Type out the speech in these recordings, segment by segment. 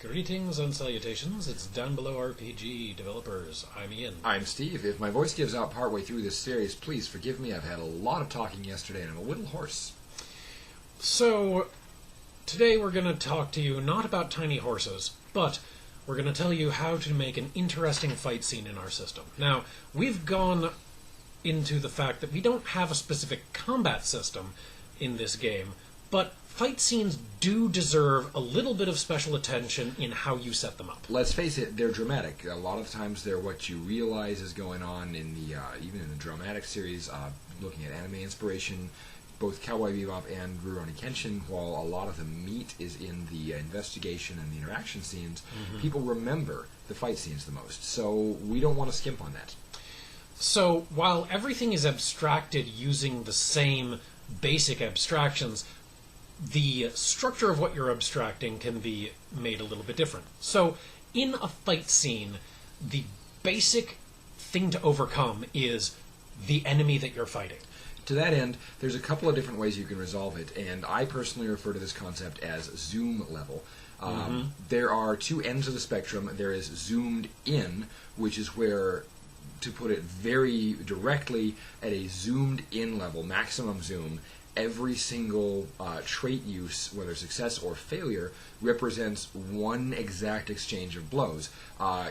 Greetings and salutations, it's Downbelow RPG developers. I'm Ian. I'm Steve. If my voice gives out partway through this series, please forgive me. I've had a lot of talking yesterday and I'm a little hoarse. So, today we're going to talk to you not about tiny horses, but we're going to tell you how to make an interesting fight scene in our system. Now, we've gone into the fact that we don't have a specific combat system in this game, but fight scenes do deserve a little bit of special attention in how you set them up. Let's face it, they're dramatic. A lot of times they're what you realize is going on in the even in the dramatic series, looking at anime inspiration, both Cowboy Bebop and Rurouni Kenshin, while a lot of the meat is in the investigation and the interaction scenes, people remember the fight scenes the most. So we don't want to skimp on that. So while everything is abstracted using the same basic abstractions, the structure of what you're abstracting can be made a little bit different. So, in a fight scene, the basic thing to overcome is the enemy that you're fighting. To that end, there's a couple of different ways you can resolve it, and I personally refer to this concept as zoom level. There are two ends of the spectrum. There is zoomed in, which is where, to put it very directly, at a zoomed in level, maximum zoom, every single trait use, whether success or failure, represents one exact exchange of blows.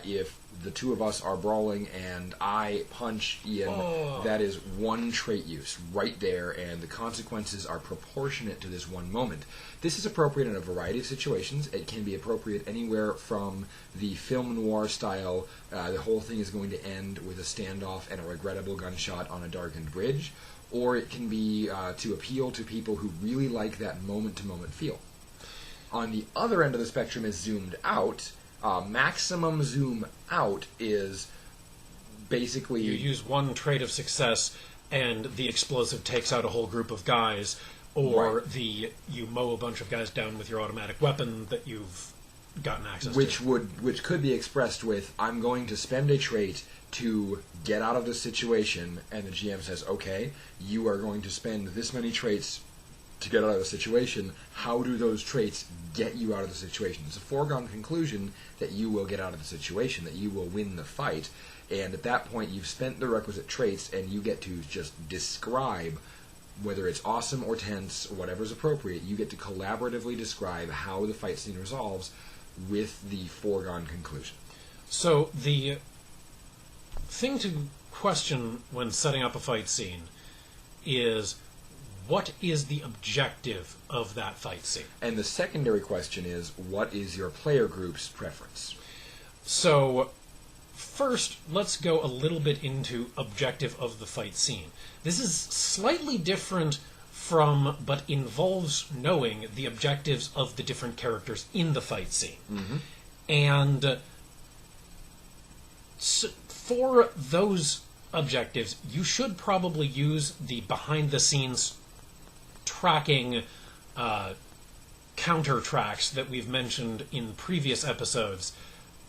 If the two of us are brawling and I punch Ian, that is one trait use right there, and the consequences are proportionate to this one moment. This is appropriate in a variety of situations. It can be appropriate anywhere from the film noir style, the whole thing is going to end with a standoff and a regrettable gunshot on a darkened bridge, or it can be to appeal to people who really like that moment-to-moment feel. On the other end of the spectrum is zoomed out. Maximum zoom out is basically... You use one trait of success and the explosive takes out a whole group of guys, or right. You mow a bunch of guys down with your automatic weapon that you've gotten access which to. Which could be expressed with, I'm going to spend a trait to get out of this situation, and the GM says, okay, you are going to spend this many traits to get out of the situation. How do those traits get you out of the situation? It's a foregone conclusion that you will get out of the situation, that you will win the fight, and at that point you've spent the requisite traits, and you get to just describe, whether it's awesome or tense, or whatever's appropriate, you get to collaboratively describe how the fight scene resolves with the foregone conclusion. So the thing to question when setting up a fight scene is, what is the objective of that fight scene? And the secondary question is, what is your player group's preference? So, first, let's go a little bit into objective of the fight scene. This is slightly different from, but involves knowing the objectives of the different characters in the fight scene. And for those objectives, you should probably use the behind-the-scenes tracking counter tracks that we've mentioned in previous episodes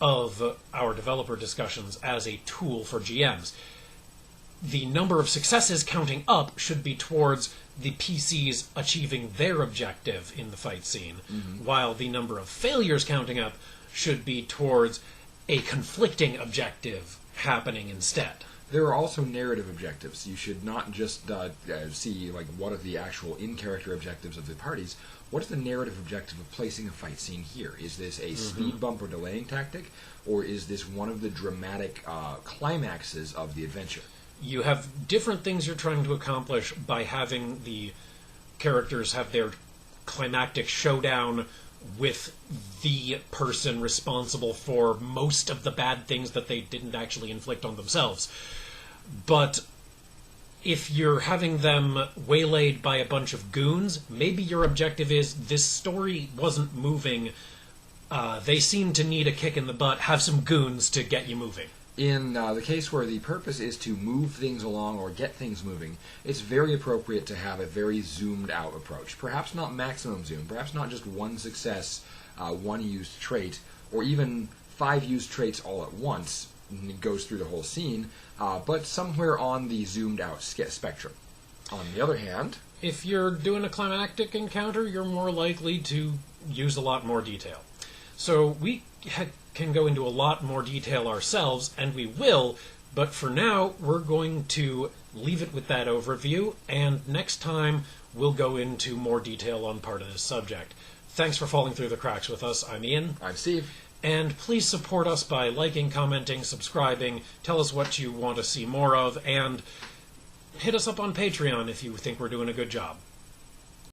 of our developer discussions as a tool for GMs. The number of successes counting up should be towards the PCs achieving their objective in the fight scene, while the number of failures counting up should be towards a conflicting objective happening instead. There are also narrative objectives. You should not just see like what are the actual in-character objectives of the parties. What is the narrative objective of placing a fight scene here? Is this a speed bump or delaying tactic, or is this one of the dramatic climaxes of the adventure? You have different things you're trying to accomplish by having the characters have their climactic showdown with the person responsible for most of the bad things that they didn't actually inflict on themselves. But if you're having them waylaid by a bunch of goons, maybe your objective is, this story wasn't moving, they seem to need a kick in the butt, have some goons to get you moving. In the case where the purpose is to move things along or get things moving, it's very appropriate to have a very zoomed out approach. Perhaps not maximum zoom, perhaps not just one success, one used trait, or even 5 used traits all at once, and it goes through the whole scene, but somewhere on the zoomed out spectrum. On the other hand, if you're doing a climactic encounter, you're more likely to use a lot more detail. So we can go into a lot more detail ourselves, and we will, but for now we're going to leave it with that overview, and next time we'll go into more detail on part of this subject. Thanks for falling through the cracks with us. I'm Ian. I'm Steve. And please support us by liking, commenting, subscribing, tell us what you want to see more of, and hit us up on Patreon if you think we're doing a good job.